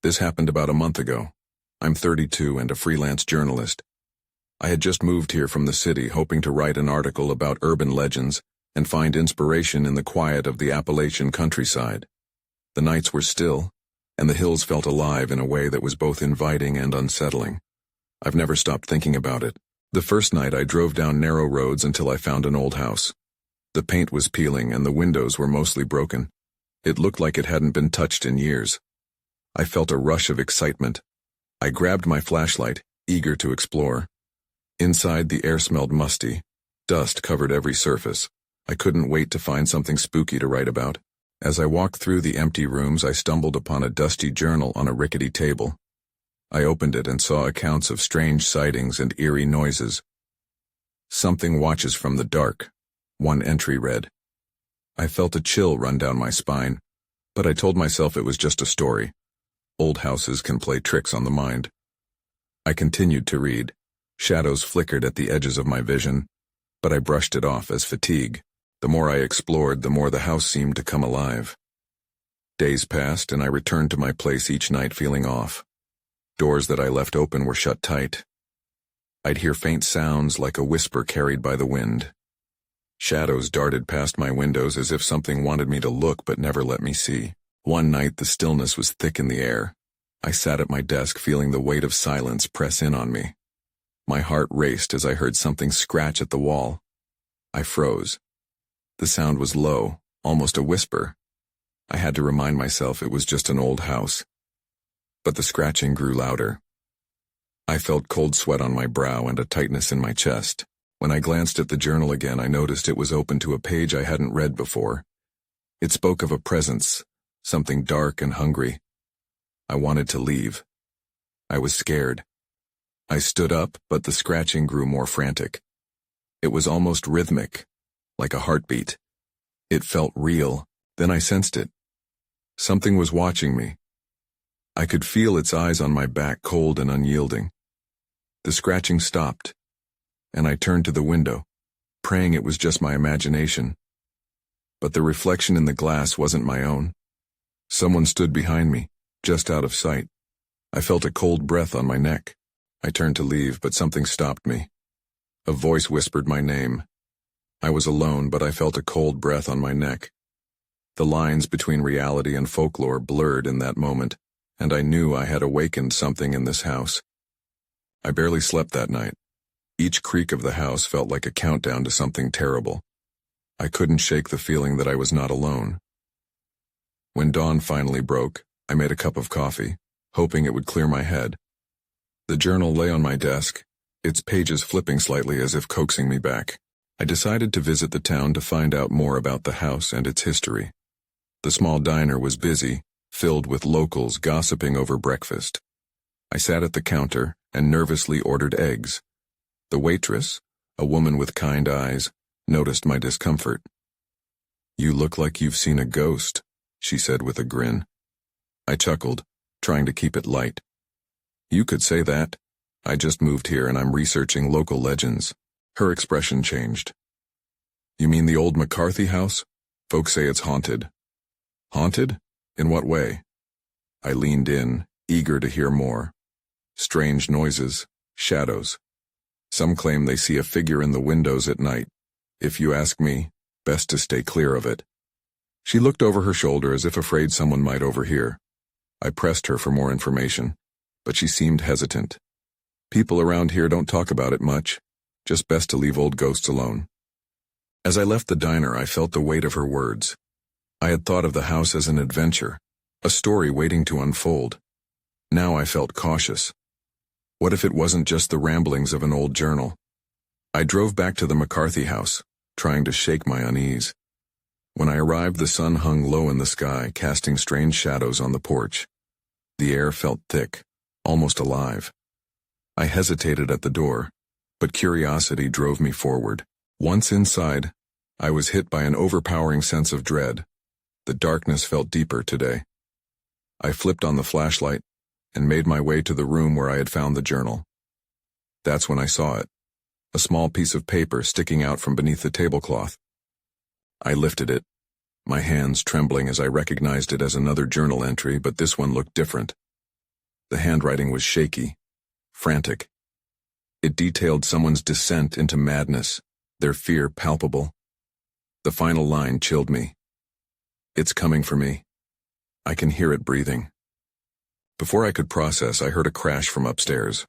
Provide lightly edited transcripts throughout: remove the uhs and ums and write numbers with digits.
This happened about a month ago. I'm 32 and a freelance journalist. I had just moved here from the city hoping to write an article about urban legends and find inspiration in the quiet of the Appalachian countryside. The nights were still, and the hills felt alive in a way that was both inviting and unsettling. I've never stopped thinking about it. The first night I drove down narrow roads until I found an old house. The paint was peeling and the windows were mostly broken. It looked like it hadn't been touched in years. I felt a rush of excitement. I grabbed my flashlight, eager to explore. Inside, the air smelled musty. Dust covered every surface. I couldn't wait to find something spooky to write about. As I walked through the empty rooms, I stumbled upon a dusty journal on a rickety table. I opened it and saw accounts of strange sightings and eerie noises. "Something watches from the dark," one entry read. I felt a chill run down my spine, but I told myself it was just a story. Old houses can play tricks on the mind. I continued to read. Shadows flickered at the edges of my vision, but I brushed it off as fatigue. The more I explored, the more the house seemed to come alive. Days passed, and I returned to my place each night feeling off. Doors that I left open were shut tight. I'd hear faint sounds like a whisper carried by the wind. Shadows darted past my windows as if something wanted me to look but never let me see. One night the stillness was thick in the air. I sat at my desk feeling the weight of silence press in on me. My heart raced as I heard something scratch at the wall. I froze. The sound was low, almost a whisper. I had to remind myself it was just an old house. But the scratching grew louder. I felt cold sweat on my brow and a tightness in my chest. When I glanced at the journal again, I noticed it was open to a page I hadn't read before. It spoke of a presence, something dark and hungry. I wanted to leave. I was scared. I stood up, but the scratching grew more frantic. It was almost rhythmic, like a heartbeat. It felt real. Then I sensed it. Something was watching me. I could feel its eyes on my back, cold and unyielding. The scratching stopped, and I turned to the window, praying it was just my imagination. But the reflection in the glass wasn't my own. Someone stood behind me, just out of sight. I felt a cold breath on my neck. I turned to leave, but something stopped me. A voice whispered my name. I was alone, but I felt a cold breath on my neck. The lines between reality and folklore blurred in that moment, and I knew I had awakened something in this house. I barely slept that night. Each creak of the house felt like a countdown to something terrible. I couldn't shake the feeling that I was not alone. When dawn finally broke, I made a cup of coffee, hoping it would clear my head. The journal lay on my desk, its pages flipping slightly as if coaxing me back. I decided to visit the town to find out more about the house and its history. The small diner was busy, filled with locals gossiping over breakfast. I sat at the counter and nervously ordered eggs. The waitress, a woman with kind eyes, noticed my discomfort. "You look like you've seen a ghost," she said with a grin. I chuckled, trying to keep it light. "You could say that. I just moved here and I'm researching local legends." Her expression changed. "You mean the old McCarthy house? Folks say it's haunted." "Haunted? In what way?" I leaned in, eager to hear more. "Strange noises, shadows. Some claim they see a figure in the windows at night. If you ask me, best to stay clear of it." She looked over her shoulder as if afraid someone might overhear. I pressed her for more information, but she seemed hesitant. "People around here don't talk about it much. Just best to leave old ghosts alone." As I left the diner, I felt the weight of her words. I had thought of the house as an adventure, a story waiting to unfold. Now I felt cautious. What if it wasn't just the ramblings of an old journal? I drove back to the McCarthy house, trying to shake my unease. When I arrived, the sun hung low in the sky, casting strange shadows on the porch. The air felt thick, almost alive. I hesitated at the door, but curiosity drove me forward. Once inside, I was hit by an overpowering sense of dread. The darkness felt deeper today. I flipped on the flashlight and made my way to the room where I had found the journal. That's when I saw it, a small piece of paper sticking out from beneath the tablecloth. I lifted it, my hands trembling as I recognized it as another journal entry, but this one looked different. The handwriting was shaky, frantic. It detailed someone's descent into madness, their fear palpable. The final line chilled me. It's coming for me. I can hear it breathing. Before I could process, I heard a crash from upstairs.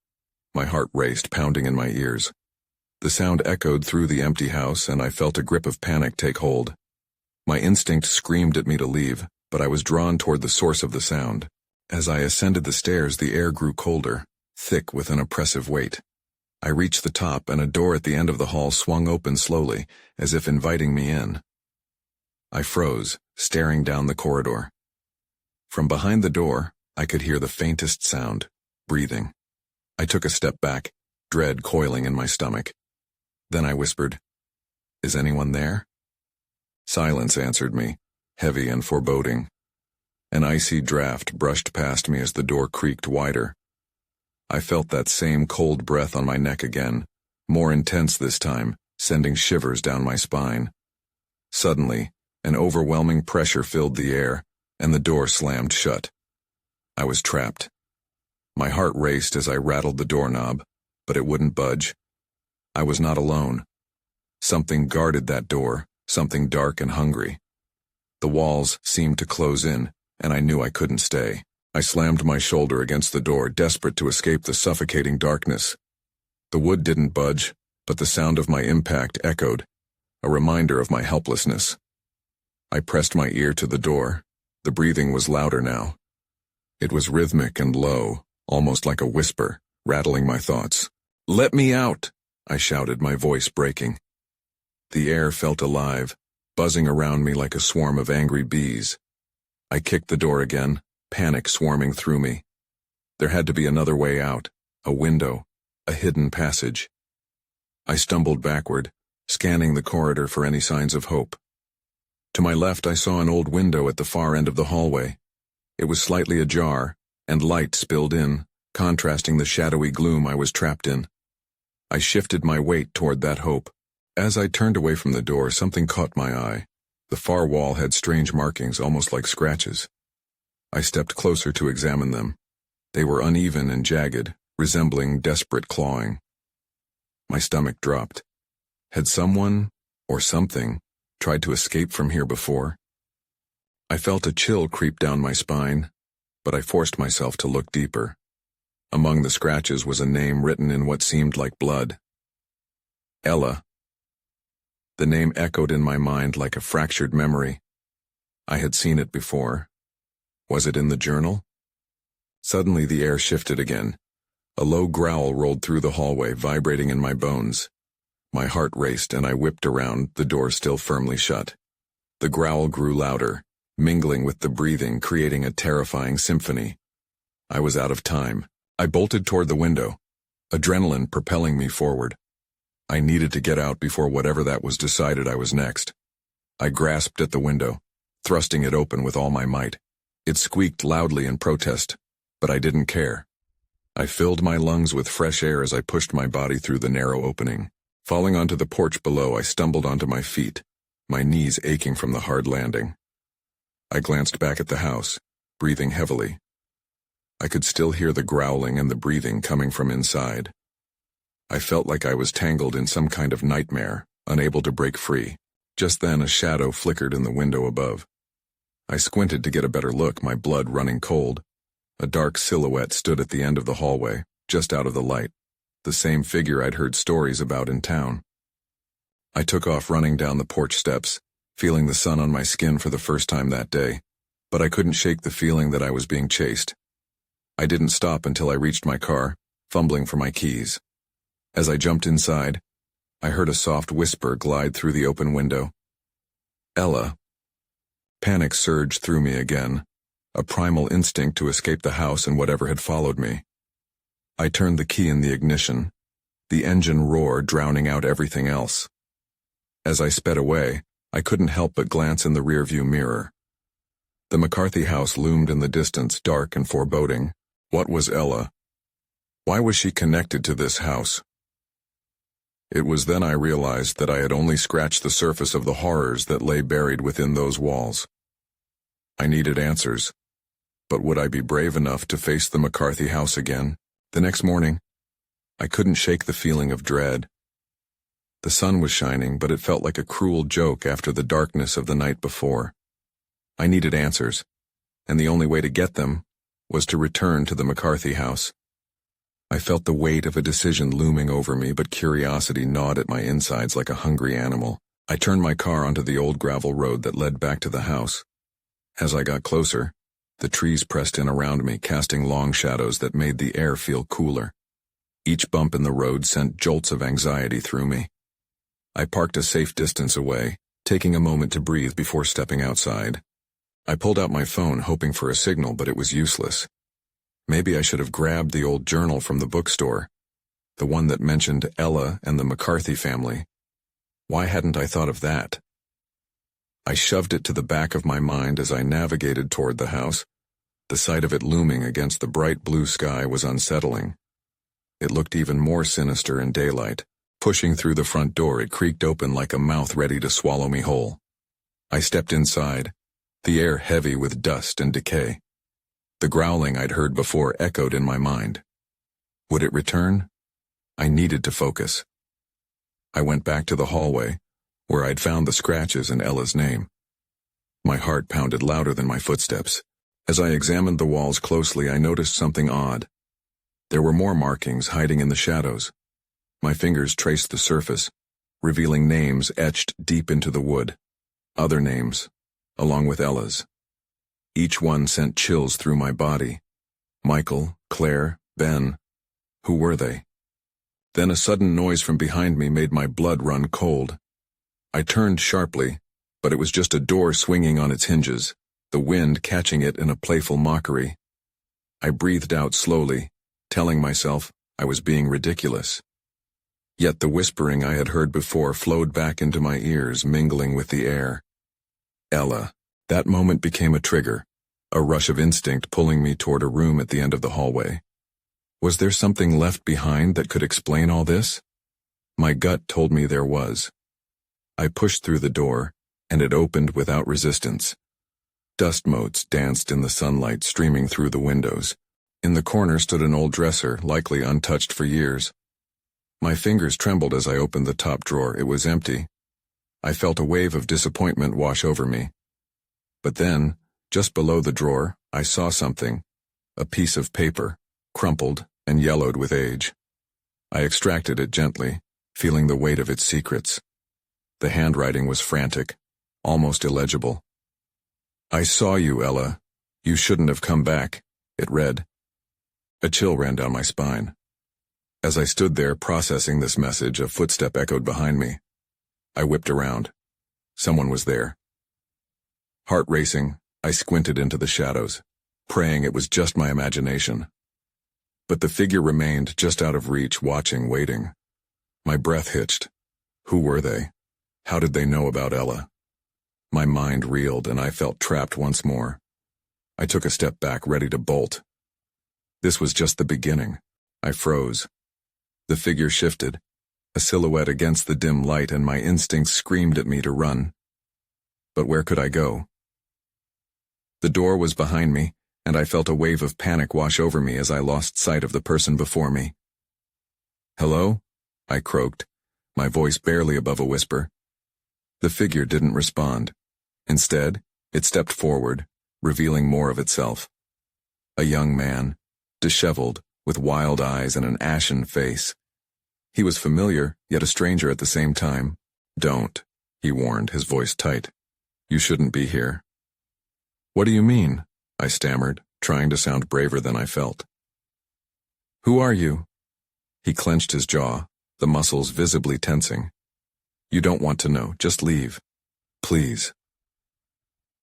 My heart raced, pounding in my ears. The sound echoed through the empty house, and I felt a grip of panic take hold. My instinct screamed at me to leave, but I was drawn toward the source of the sound. As I ascended the stairs, the air grew colder, thick with an oppressive weight. I reached the top, and a door at the end of the hall swung open slowly, as if inviting me in. I froze, staring down the corridor. From behind the door, I could hear the faintest sound, breathing. I took a step back, dread coiling in my stomach. Then I whispered, "Is anyone there?" Silence answered me, heavy and foreboding. An icy draft brushed past me as the door creaked wider. I felt that same cold breath on my neck again, more intense this time, sending shivers down my spine. Suddenly, an overwhelming pressure filled the air, and the door slammed shut. I was trapped. My heart raced as I rattled the doorknob, but it wouldn't budge. I was not alone. Something guarded that door, something dark and hungry. The walls seemed to close in, and I knew I couldn't stay. I slammed my shoulder against the door, desperate to escape the suffocating darkness. The wood didn't budge, but the sound of my impact echoed, a reminder of my helplessness. I pressed my ear to the door. The breathing was louder now. It was rhythmic and low, almost like a whisper, rattling my thoughts. "Let me out!" I shouted, my voice breaking. The air felt alive, buzzing around me like a swarm of angry bees. I kicked the door again, panic swarming through me. There had to be another way out, a window, a hidden passage. I stumbled backward, scanning the corridor for any signs of hope. To my left, I saw an old window at the far end of the hallway. It was slightly ajar, and light spilled in, contrasting the shadowy gloom I was trapped in. I shifted my weight toward that hope. As I turned away from the door, something caught my eye. The far wall had strange markings, almost like scratches. I stepped closer to examine them. They were uneven and jagged, resembling desperate clawing. My stomach dropped. Had someone, or something, tried to escape from here before? I felt a chill creep down my spine, but I forced myself to look deeper. Among the scratches was a name written in what seemed like blood. Ella. The name echoed in my mind like a fractured memory. I had seen it before. Was it in the journal? Suddenly the air shifted again. A low growl rolled through the hallway, vibrating in my bones. My heart raced and I whipped around, the door still firmly shut. The growl grew louder, mingling with the breathing, creating a terrifying symphony. I was out of time. I bolted toward the window, adrenaline propelling me forward. I needed to get out before whatever that was decided I was next. I grasped at the window, thrusting it open with all my might. It squeaked loudly in protest, but I didn't care. I filled my lungs with fresh air as I pushed my body through the narrow opening. Falling onto the porch below, I stumbled onto my feet, my knees aching from the hard landing. I glanced back at the house, breathing heavily. I could still hear the growling and the breathing coming from inside. I felt like I was tangled in some kind of nightmare, unable to break free. Just then a shadow flickered in the window above. I squinted to get a better look, my blood running cold. A dark silhouette stood at the end of the hallway, just out of the light, the same figure I'd heard stories about in town. I took off running down the porch steps, feeling the sun on my skin for the first time that day, but I couldn't shake the feeling that I was being chased. I didn't stop until I reached my car, fumbling for my keys. As I jumped inside, I heard a soft whisper glide through the open window. Ella. Panic surged through me again, a primal instinct to escape the house and whatever had followed me. I turned the key in the ignition, the engine roar drowning out everything else. As I sped away, I couldn't help but glance in the rearview mirror. The McCarthy house loomed in the distance, dark and foreboding. What was Ella? Why was she connected to this house? It was then I realized that I had only scratched the surface of the horrors that lay buried within those walls. I needed answers. But would I be brave enough to face the McCarthy house again? The next morning, I couldn't shake the feeling of dread. The sun was shining, but it felt like a cruel joke after the darkness of the night before. I needed answers, and the only way to get them was to return to the McCarthy house. I felt the weight of a decision looming over me, but curiosity gnawed at my insides like a hungry animal. I turned my car onto the old gravel road that led back to the house. As I got closer, the trees pressed in around me, casting long shadows that made the air feel cooler. Each bump in the road sent jolts of anxiety through me. I parked a safe distance away, taking a moment to breathe before stepping outside. I pulled out my phone, hoping for a signal, but it was useless. Maybe I should have grabbed the old journal from the bookstore, the one that mentioned Ella and the McCarthy family. Why hadn't I thought of that? I shoved it to the back of my mind as I navigated toward the house. The sight of it looming against the bright blue sky was unsettling. It looked even more sinister in daylight. Pushing through the front door, it creaked open like a mouth ready to swallow me whole. I stepped inside, the air heavy with dust and decay. The growling I'd heard before echoed in my mind. Would it return? I needed to focus. I went back to the hallway, where I'd found the scratches and Ella's name. My heart pounded louder than my footsteps. As I examined the walls closely, I noticed something odd. There were more markings hiding in the shadows. My fingers traced the surface, revealing names etched deep into the wood. Other names, along with Ella's. Each one sent chills through my body. Michael, Claire, Ben. Who were they? Then a sudden noise from behind me made my blood run cold. I turned sharply, but it was just a door swinging on its hinges, the wind catching it in a playful mockery. I breathed out slowly, telling myself I was being ridiculous. Yet the whispering I had heard before flowed back into my ears, mingling with the air. Ella. That moment became a trigger, a rush of instinct pulling me toward a room at the end of the hallway. Was there something left behind that could explain all this? My gut told me there was. I pushed through the door, and it opened without resistance. Dust motes danced in the sunlight streaming through the windows. In the corner stood an old dresser, likely untouched for years. My fingers trembled as I opened the top drawer. It was empty. I felt a wave of disappointment wash over me. But then, just below the drawer, I saw something, a piece of paper, crumpled and yellowed with age. I extracted it gently, feeling the weight of its secrets. The handwriting was frantic, almost illegible. "I saw you, Ella. You shouldn't have come back," it read. A chill ran down my spine. As I stood there processing this message, a footstep echoed behind me. I whipped around. Someone was there. Heart racing, I squinted into the shadows, praying it was just my imagination. But the figure remained just out of reach, watching, waiting. My breath hitched. Who were they? How did they know about Ella? My mind reeled, and I felt trapped once more. I took a step back, ready to bolt. This was just the beginning. I froze. The figure shifted, a silhouette against the dim light, and my instincts screamed at me to run. But where could I go? The door was behind me, and I felt a wave of panic wash over me as I lost sight of the person before me. "Hello?" I croaked, my voice barely above a whisper. The figure didn't respond. Instead, it stepped forward, revealing more of itself. A young man, disheveled, with wild eyes and an ashen face. He was familiar, yet a stranger at the same time. "Don't," he warned, his voice tight. "You shouldn't be here." "What do you mean?" I stammered, trying to sound braver than I felt. "Who are you?" He clenched his jaw, the muscles visibly tensing. "You don't want to know. Just leave. Please."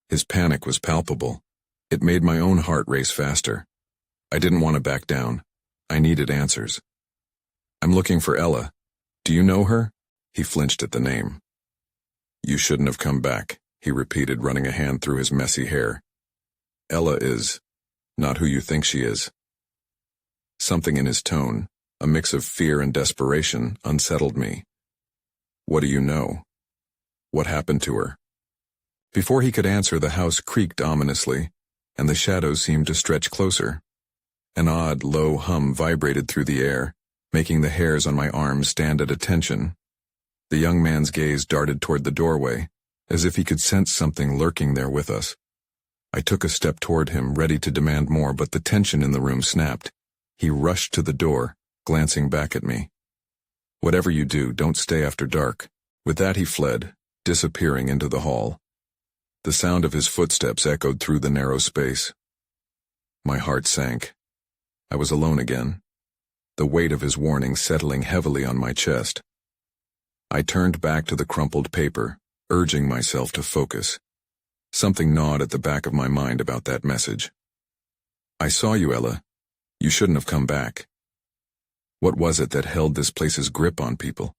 His panic was palpable. It made my own heart race faster. I didn't want to back down. I needed answers. "I'm looking for Ella. Do you know her?" He flinched at the name. "You shouldn't have come back," he repeated, running a hand through his messy hair. "Ella is not who you think she is." Something in his tone, a mix of fear and desperation, unsettled me. "What do you know? What happened to her?" Before he could answer, the house creaked ominously, and the shadows seemed to stretch closer. An odd, low hum vibrated through the air, making the hairs on my arms stand at attention. The young man's gaze darted toward the doorway, as if he could sense something lurking there with us. I took a step toward him, ready to demand more, but the tension in the room snapped. He rushed to the door, glancing back at me. "Whatever you do, don't stay after dark." With that he fled, disappearing into the hall. The sound of his footsteps echoed through the narrow space. My heart sank. I was alone again, the weight of his warning settling heavily on my chest. I turned back to the crumpled paper, urging myself to focus. Something gnawed at the back of my mind about that message. "I saw you, Ella. You shouldn't have come back." What was it that held this place's grip on people?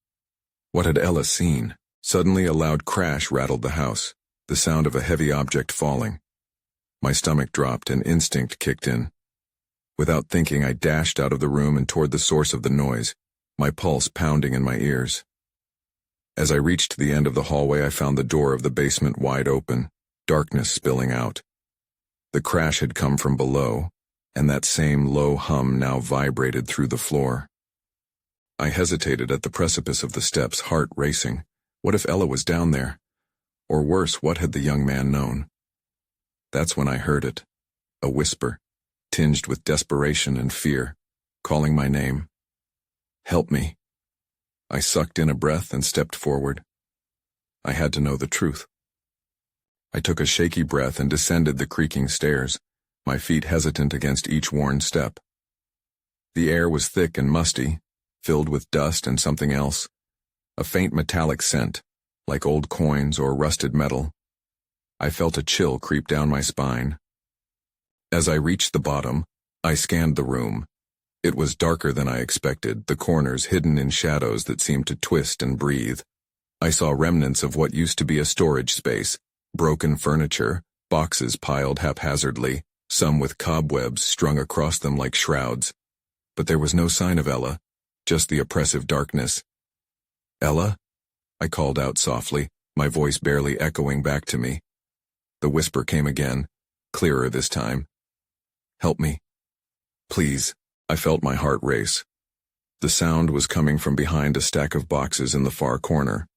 What had Ella seen? Suddenly a loud crash rattled the house, the sound of a heavy object falling. My stomach dropped and instinct kicked in. Without thinking, I dashed out of the room and toward the source of the noise, my pulse pounding in my ears. As I reached the end of the hallway, I found the door of the basement wide open, darkness spilling out. The crash had come from below, and that same low hum now vibrated through the floor. I hesitated at the precipice of the steps, heart racing. What if Ella was down there? Or worse, what had the young man known? That's when I heard it, a whisper, tinged with desperation and fear, calling my name. "Help me." I sucked in a breath and stepped forward. I had to know the truth. I took a shaky breath and descended the creaking stairs, my feet hesitant against each worn step. The air was thick and musty, filled with dust and something else, a faint metallic scent, like old coins or rusted metal. I felt a chill creep down my spine. As I reached the bottom, I scanned the room. It was darker than I expected, the corners hidden in shadows that seemed to twist and breathe. I saw remnants of what used to be a storage space, broken furniture, boxes piled haphazardly, some with cobwebs strung across them like shrouds. But there was no sign of Ella, just the oppressive darkness. "Ella?" I called out softly, my voice barely echoing back to me. The whisper came again, clearer this time. "Help me. Please." I felt my heart race. The sound was coming from behind a stack of boxes in the far corner.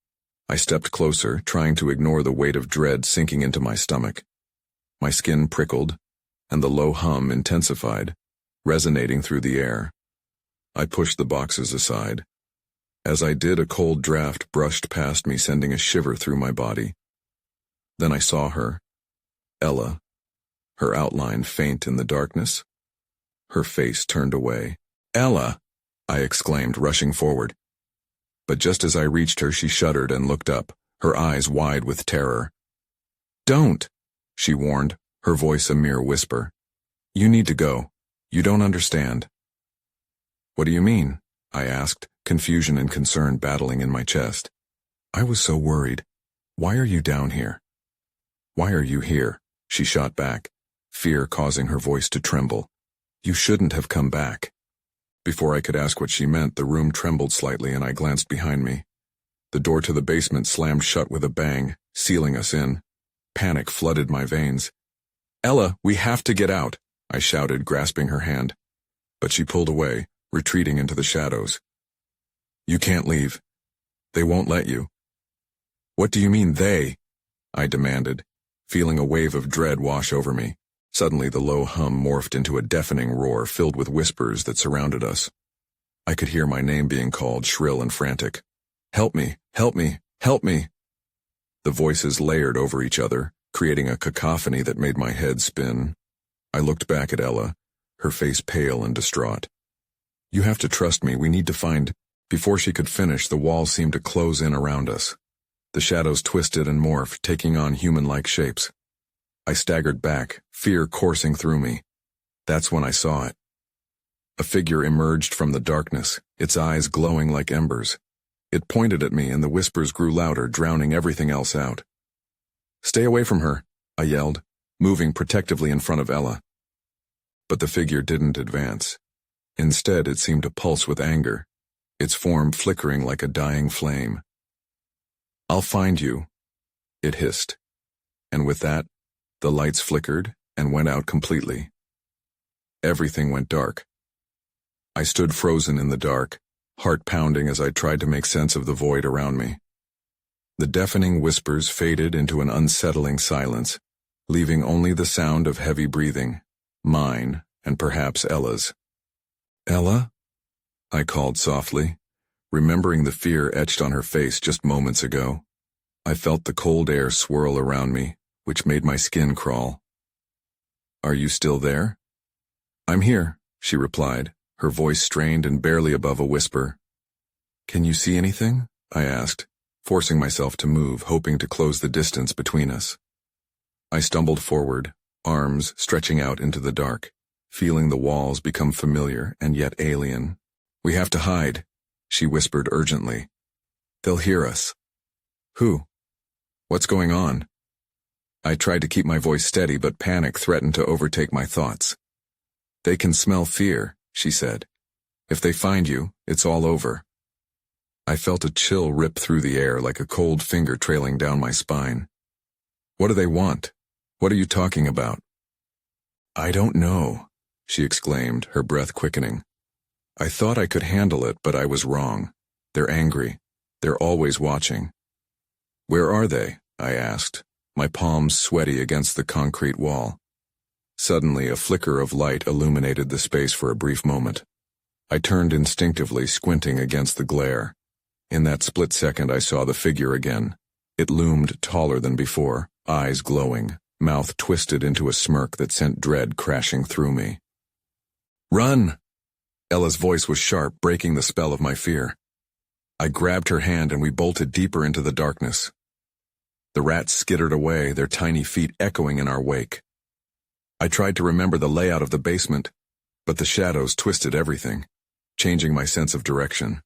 I stepped closer, trying to ignore the weight of dread sinking into my stomach. My skin prickled, and the low hum intensified, resonating through the air. I pushed the boxes aside. As I did, a cold draft brushed past me, sending a shiver through my body. Then I saw her, Ella, her outline faint in the darkness. Her face turned away. "Ella!" I exclaimed, rushing forward. But just as I reached her, she shuddered and looked up, her eyes wide with terror. "Don't!" she warned, her voice a mere whisper. "You need to go. You don't understand." "What do you mean?" I asked, confusion and concern battling in my chest. I was so worried. "Why are you down here?" "Why are you here?" she shot back, fear causing her voice to tremble. "You shouldn't have come back." Before I could ask what she meant, the room trembled slightly and I glanced behind me. The door to the basement slammed shut with a bang, sealing us in. Panic flooded my veins. "Ella, we have to get out," I shouted, grasping her hand. But she pulled away, retreating into the shadows. "You can't leave. They won't let you." "What do you mean, they?" I demanded, feeling a wave of dread wash over me. Suddenly the low hum morphed into a deafening roar filled with whispers that surrounded us. I could hear my name being called, shrill and frantic. "Help me! Help me! Help me!" The voices layered over each other, creating a cacophony that made my head spin. I looked back at Ella, her face pale and distraught. "You have to trust me, we need to find—" Before she could finish, the walls seemed to close in around us. The shadows twisted and morphed, taking on human-like shapes. I staggered back, fear coursing through me. That's when I saw it. A figure emerged from the darkness, its eyes glowing like embers. It pointed at me and the whispers grew louder, drowning everything else out. "Stay away from her," I yelled, moving protectively in front of Ella. But the figure didn't advance. Instead, it seemed to pulse with anger, its form flickering like a dying flame. "I'll find you," it hissed. And with that, the lights flickered, and went out completely. Everything went dark. I stood frozen in the dark, heart pounding as I tried to make sense of the void around me. The deafening whispers faded into an unsettling silence, leaving only the sound of heavy breathing, mine and perhaps Ella's. "Ella?" I called softly, remembering the fear etched on her face just moments ago. I felt the cold air swirl around me, which made my skin crawl. "Are you still there?" "I'm here," she replied, her voice strained and barely above a whisper. "Can you see anything?" I asked, forcing myself to move, hoping to close the distance between us. I stumbled forward, arms stretching out into the dark, feeling the walls become familiar and yet alien. "We have to hide," she whispered urgently. "They'll hear us." "Who? What's going on?" I tried to keep my voice steady, but panic threatened to overtake my thoughts. "They can smell fear," she said. "If they find you, it's all over." I felt a chill rip through the air like a cold finger trailing down my spine. "What do they want? What are you talking about?" "I don't know," she exclaimed, her breath quickening. "I thought I could handle it, but I was wrong. They're angry. They're always watching." "Where are they?" I asked, my palms sweaty against the concrete wall. Suddenly, a flicker of light illuminated the space for a brief moment. I turned instinctively, squinting against the glare. In that split second, I saw the figure again. It loomed taller than before, eyes glowing, mouth twisted into a smirk that sent dread crashing through me. "Run!" Ella's voice was sharp, breaking the spell of my fear. I grabbed her hand and we bolted deeper into the darkness. The rats skittered away, their tiny feet echoing in our wake. I tried to remember the layout of the basement, but the shadows twisted everything, changing my sense of direction.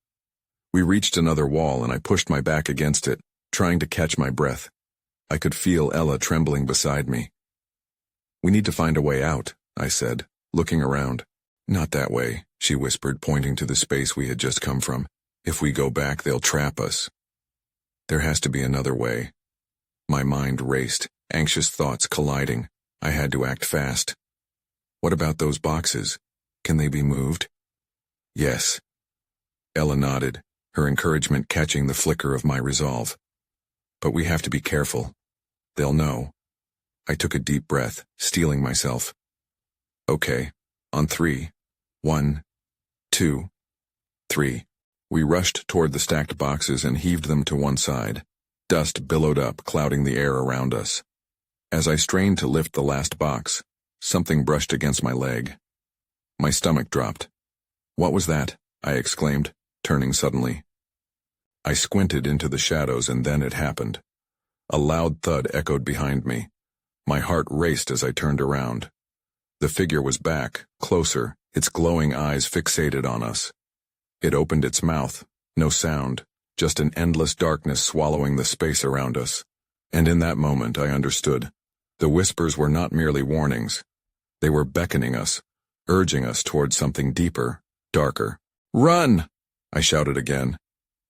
We reached another wall and I pushed my back against it, trying to catch my breath. I could feel Ella trembling beside me. "We need to find a way out," I said, looking around. "Not that way," she whispered, pointing to the space we had just come from. "If we go back, they'll trap us." There has to be another way. My mind raced, anxious thoughts colliding. I had to act fast. "What about those boxes? Can they be moved?" "Yes." Ella nodded, her encouragement catching the flicker of my resolve. "But we have to be careful. They'll know." I took a deep breath, steeling myself. "Okay, on 3. 1, 2, 3. We rushed toward the stacked boxes and heaved them to one side. Dust billowed up, clouding the air around us. As I strained to lift the last box, something brushed against my leg. My stomach dropped. "What was that?" I exclaimed, turning suddenly. I squinted into the shadows and then it happened. A loud thud echoed behind me. My heart raced as I turned around. The figure was back, closer, its glowing eyes fixated on us. It opened its mouth, no sound, just an endless darkness swallowing the space around us. And in that moment I understood. The whispers were not merely warnings. They were beckoning us, urging us toward something deeper, darker. "Run!" I shouted again,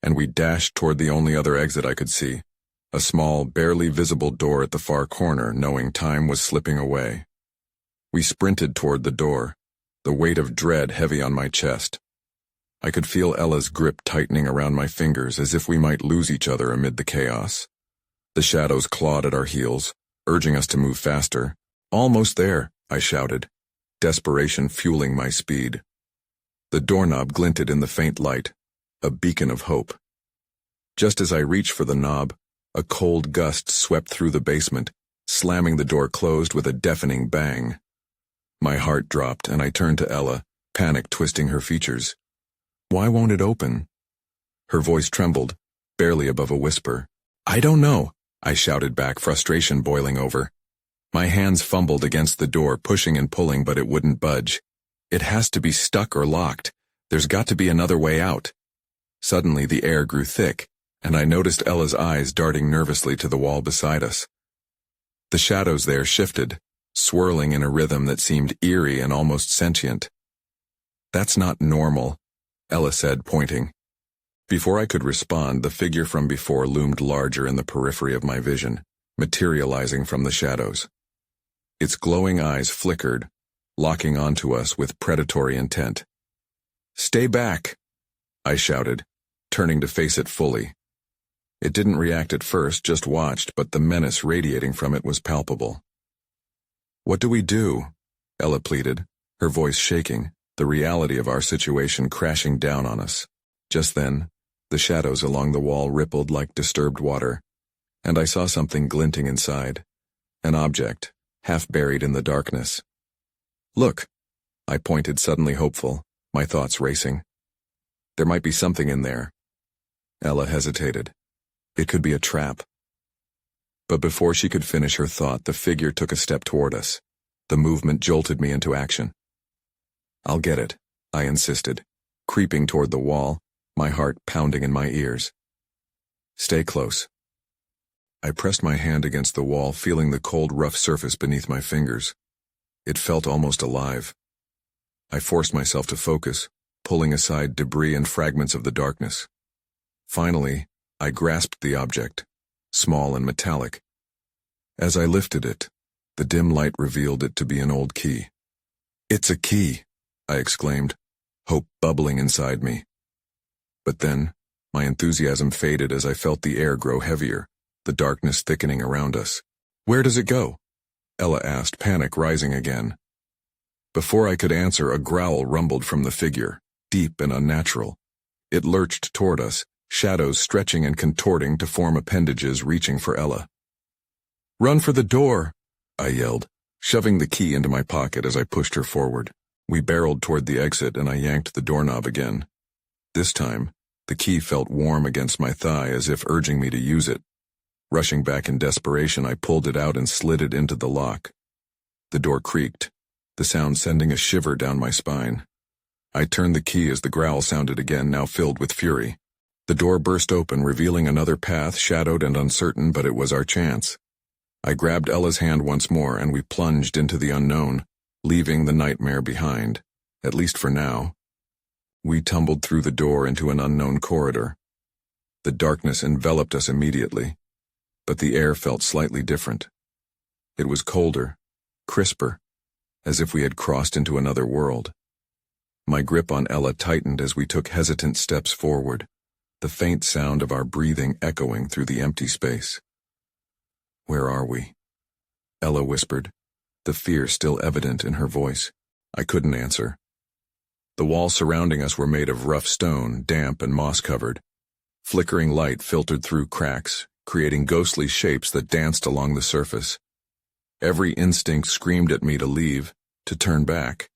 and we dashed toward the only other exit I could see, a small, barely visible door at the far corner, knowing time was slipping away. We sprinted toward the door, the weight of dread heavy on my chest. I could feel Ella's grip tightening around my fingers as if we might lose each other amid the chaos. The shadows clawed at our heels, urging us to move faster. "Almost there," I shouted, desperation fueling my speed. The doorknob glinted in the faint light, a beacon of hope. Just as I reached for the knob, a cold gust swept through the basement, slamming the door closed with a deafening bang. My heart dropped and I turned to Ella, panic twisting her features. "Why won't it open?" Her voice trembled, barely above a whisper. "I don't know," I shouted back, frustration boiling over. My hands fumbled against the door, pushing and pulling, but it wouldn't budge. "It has to be stuck or locked. There's got to be another way out." Suddenly the air grew thick, and I noticed Ella's eyes darting nervously to the wall beside us. The shadows there shifted, swirling in a rhythm that seemed eerie and almost sentient. "That's not normal," Ella said, pointing. Before I could respond, the figure from before loomed larger in the periphery of my vision, materializing from the shadows. Its glowing eyes flickered, locking onto us with predatory intent. "Stay back!" I shouted, turning to face it fully. It didn't react at first, just watched, but the menace radiating from it was palpable. "What do we do?" Ella pleaded, her voice shaking, the reality of our situation crashing down on us. Just then, the shadows along the wall rippled like disturbed water, and I saw something glinting inside. An object, half buried in the darkness. "Look!" I pointed, suddenly hopeful, my thoughts racing. "There might be something in there." Ella hesitated. It could be a trap. But before she could finish her thought, the figure took a step toward us. The movement jolted me into action. "I'll get it," I insisted, creeping toward the wall, my heart pounding in my ears. "Stay close." I pressed my hand against the wall, feeling the cold, rough surface beneath my fingers. It felt almost alive. I forced myself to focus, pulling aside debris and fragments of the darkness. Finally, I grasped the object, small and metallic. As I lifted it, the dim light revealed it to be an old key. "It's a key!" I exclaimed, hope bubbling inside me. But then, my enthusiasm faded as I felt the air grow heavier, the darkness thickening around us. "Where does it go?" Ella asked, panic rising again. Before I could answer, a growl rumbled from the figure, deep and unnatural. It lurched toward us, shadows stretching and contorting to form appendages reaching for Ella. "Run for the door!" I yelled, shoving the key into my pocket as I pushed her forward. We barreled toward the exit and I yanked the doorknob again. This time, the key felt warm against my thigh as if urging me to use it. Rushing back in desperation, I pulled it out and slid it into the lock. The door creaked, the sound sending a shiver down my spine. I turned the key as the growl sounded again, now filled with fury. The door burst open, revealing another path, shadowed and uncertain, but it was our chance. I grabbed Ella's hand once more and we plunged into the unknown, leaving the nightmare behind, at least for now. We tumbled through the door into an unknown corridor. The darkness enveloped us immediately, but the air felt slightly different. It was colder, crisper, as if we had crossed into another world. My grip on Ella tightened as we took hesitant steps forward, the faint sound of our breathing echoing through the empty space. "Where are we?" Ella whispered, the fear still evident in her voice. I couldn't answer. The walls surrounding us were made of rough stone, damp and moss-covered. Flickering light filtered through cracks, creating ghostly shapes that danced along the surface. Every instinct screamed at me to leave, to turn back,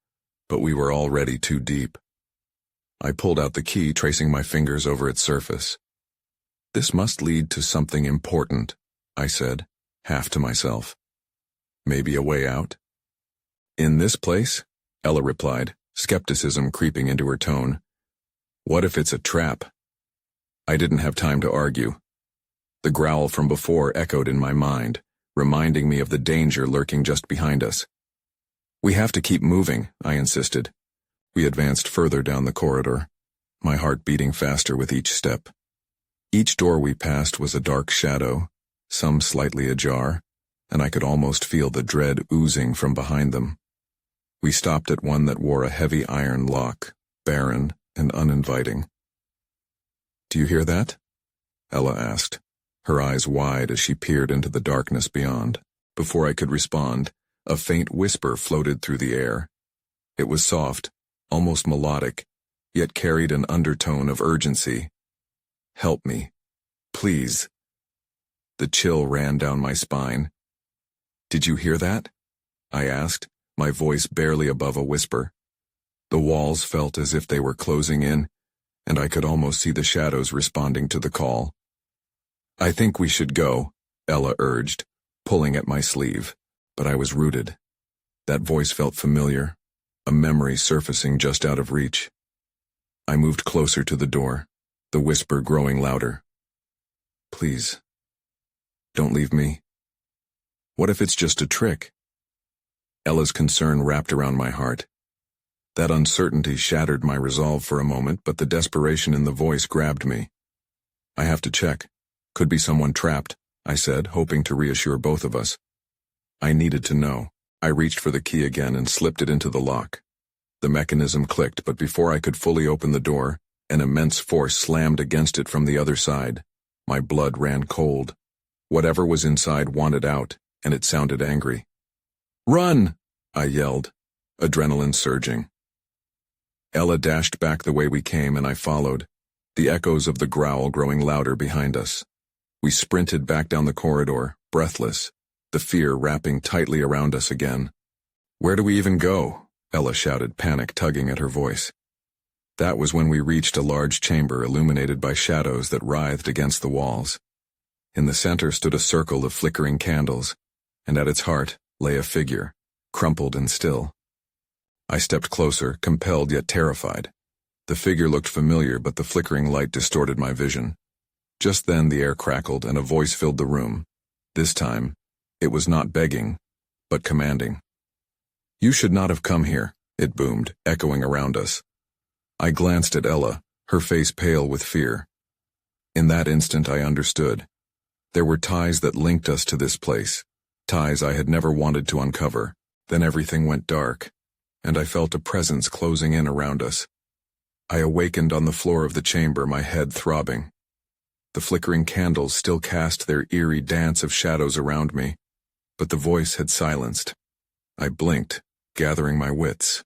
but we were already too deep. I pulled out the key, tracing my fingers over its surface. "This must lead to something important," I said, half to myself. "Maybe a way out?" "In this place?" Ella replied, skepticism creeping into her tone. "What if it's a trap?" I didn't have time to argue. The growl from before echoed in my mind, reminding me of the danger lurking just behind us. "We have to keep moving," I insisted. We advanced further down the corridor, my heart beating faster with each step. Each door we passed was a dark shadow, some slightly ajar, and I could almost feel the dread oozing from behind them. We stopped at one that wore a heavy iron lock, barren and uninviting. "Do you hear that?" Ella asked, her eyes wide as she peered into the darkness beyond. Before I could respond, a faint whisper floated through the air. It was soft, almost melodic, yet carried an undertone of urgency. "Help me, please." The chill ran down my spine. "Did you hear that?" I asked, my voice barely above a whisper. The walls felt as if they were closing in, and I could almost see the shadows responding to the call. "I think we should go," Ella urged, pulling at my sleeve, but I was rooted. That voice felt familiar, a memory surfacing just out of reach. I moved closer to the door, the whisper growing louder. "Please, don't leave me. What if it's just a trick?" Ella's concern wrapped around my heart. That uncertainty shattered my resolve for a moment, but the desperation in the voice grabbed me. "I have to check. Could be someone trapped," I said, hoping to reassure both of us. I needed to know. I reached for the key again and slipped it into the lock. The mechanism clicked, but before I could fully open the door, an immense force slammed against it from the other side. My blood ran cold. Whatever was inside wanted out, and it sounded angry. "Run!" I yelled, adrenaline surging. Ella dashed back the way we came, and I followed, the echoes of the growl growing louder behind us. We sprinted back down the corridor, breathless, the fear wrapping tightly around us again. "Where do we even go?" Ella shouted, panic tugging at her voice. That was when we reached a large chamber illuminated by shadows that writhed against the walls. In the center stood a circle of flickering candles, and at its heart lay a figure, crumpled and still. I stepped closer, compelled yet terrified. The figure looked familiar, but the flickering light distorted my vision. Just then the air crackled and a voice filled the room. This time, it was not begging, but commanding. "You should not have come here," it boomed, echoing around us. I glanced at Ella, her face pale with fear. In that instant I understood. There were ties that linked us to this place, ties I had never wanted to uncover. Then everything went dark, and I felt a presence closing in around us. I awakened on the floor of the chamber, my head throbbing. The flickering candles still cast their eerie dance of shadows around me, but the voice had silenced. I blinked, gathering my wits.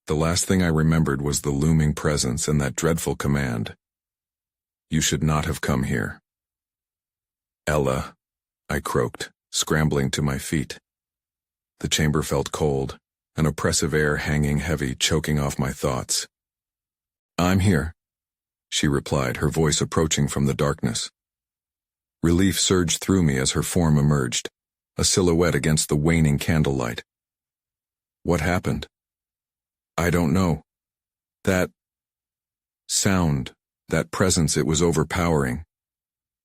The last thing I remembered was the looming presence and that dreadful command. "You should not have come here." "Ella," I croaked, scrambling to my feet. The chamber felt cold, an oppressive air hanging heavy, choking off my thoughts. "I'm here," she replied, her voice approaching from the darkness. Relief surged through me as her form emerged, a silhouette against the waning candlelight. "What happened?" "I don't know. That sound, that presence, it was overpowering.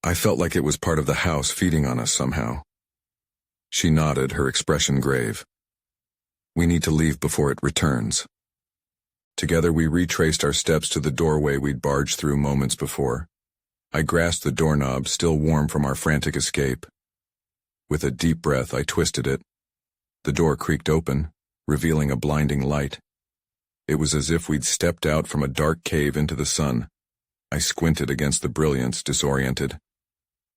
I felt like it was part of the house feeding on us somehow." She nodded, her expression grave. "We need to leave before it returns." Together we retraced our steps to the doorway we'd barged through moments before. I grasped the doorknob, still warm from our frantic escape. With a deep breath, I twisted it. The door creaked open, revealing a blinding light. It was as if we'd stepped out from a dark cave into the sun. I squinted against the brilliance, disoriented.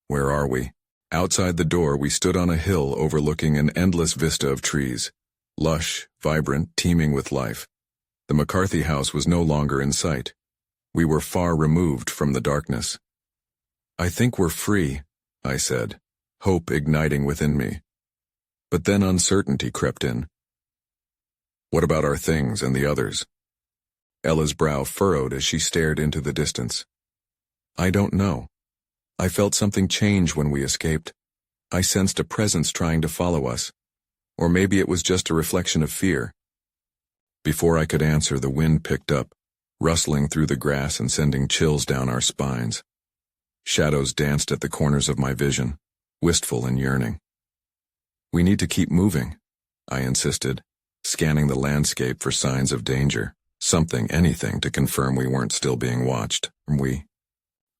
Where are we? Outside the door, we stood on a hill overlooking an endless vista of trees. Lush, vibrant, teeming with life. The McCarthy house was no longer in sight. We were far removed from the darkness. "I think we're free," I said, hope igniting within me. But then uncertainty crept in. "What about our things and the others?" Ella's brow furrowed as she stared into the distance. "I don't know. I felt something change when we escaped. I sensed a presence trying to follow us. Or maybe it was just a reflection of fear." Before I could answer, the wind picked up, rustling through the grass and sending chills down our spines. Shadows danced at the corners of my vision, wistful and yearning. "We need to keep moving," I insisted, scanning the landscape for signs of danger, something, anything to confirm we weren't still being watched.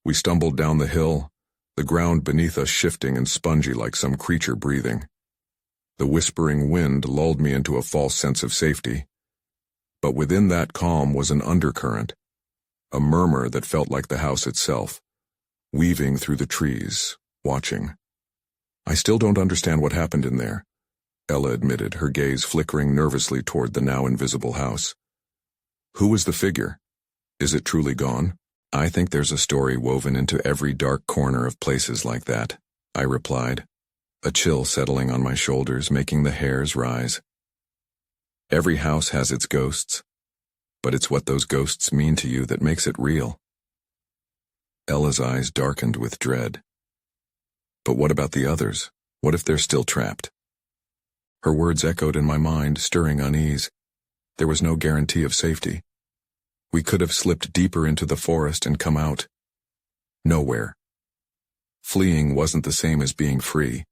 We stumbled down the hill, the ground beneath us shifting and spongy like some creature breathing. The whispering wind lulled me into a false sense of safety. But within that calm was an undercurrent, a murmur that felt like the house itself, weaving through the trees, watching. "I still don't understand what happened in there," Ella admitted, her gaze flickering nervously toward the now invisible house. "Who was the figure? Is it truly gone?" "I think there's a story woven into every dark corner of places like that," I replied, a chill settling on my shoulders, making the hairs rise. "Every house has its ghosts, but it's what those ghosts mean to you that makes it real." Ella's eyes darkened with dread. "But what about the others? What if they're still trapped?" Her words echoed in my mind, stirring unease. There was no guarantee of safety. We could have slipped deeper into the forest and come out. Nowhere. Fleeing wasn't the same as being free.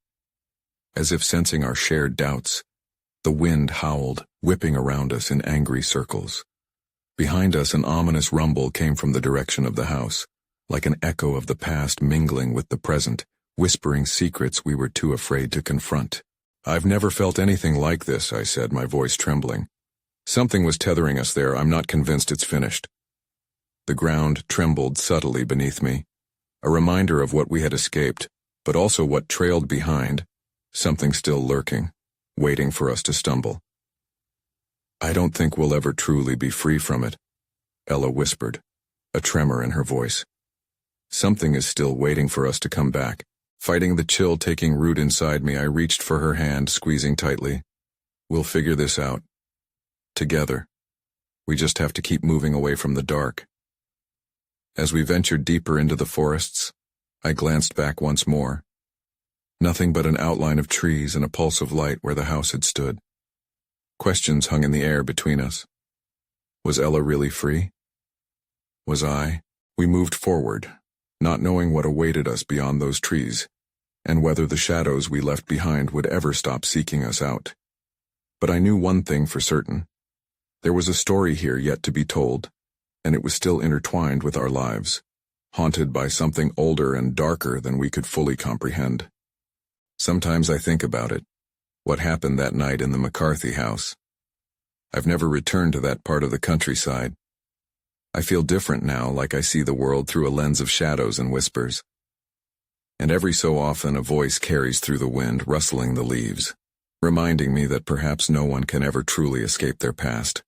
As if sensing our shared doubts, the wind howled, whipping around us in angry circles. Behind us, an ominous rumble came from the direction of the house, like an echo of the past mingling with the present, whispering secrets we were too afraid to confront. I've never felt anything like this, I said, my voice trembling. Something was tethering us there. I'm not convinced it's finished. The ground trembled subtly beneath me, a reminder of what we had escaped, but also what trailed behind, something still lurking, waiting for us to stumble. I don't think we'll ever truly be free from it, Ella whispered, a tremor in her voice. Something is still waiting for us to come back. Fighting the chill taking root inside me, I reached for her hand, squeezing tightly. We'll figure this out. Together. We just have to keep moving away from the dark. As we ventured deeper into the forests, I glanced back once more. Nothing but an outline of trees and a pulse of light where the house had stood. Questions hung in the air between us. Was Ella really free? Was I? We moved forward, not knowing what awaited us beyond those trees, and whether the shadows we left behind would ever stop seeking us out. But I knew one thing for certain. There was a story here yet to be told, and it was still intertwined with our lives, haunted by something older and darker than we could fully comprehend. Sometimes I think about it, what happened that night in the McCarthy house. I've never returned to that part of the countryside. I feel different now, like I see the world through a lens of shadows and whispers. And every so often a voice carries through the wind, rustling the leaves, reminding me that perhaps no one can ever truly escape their past.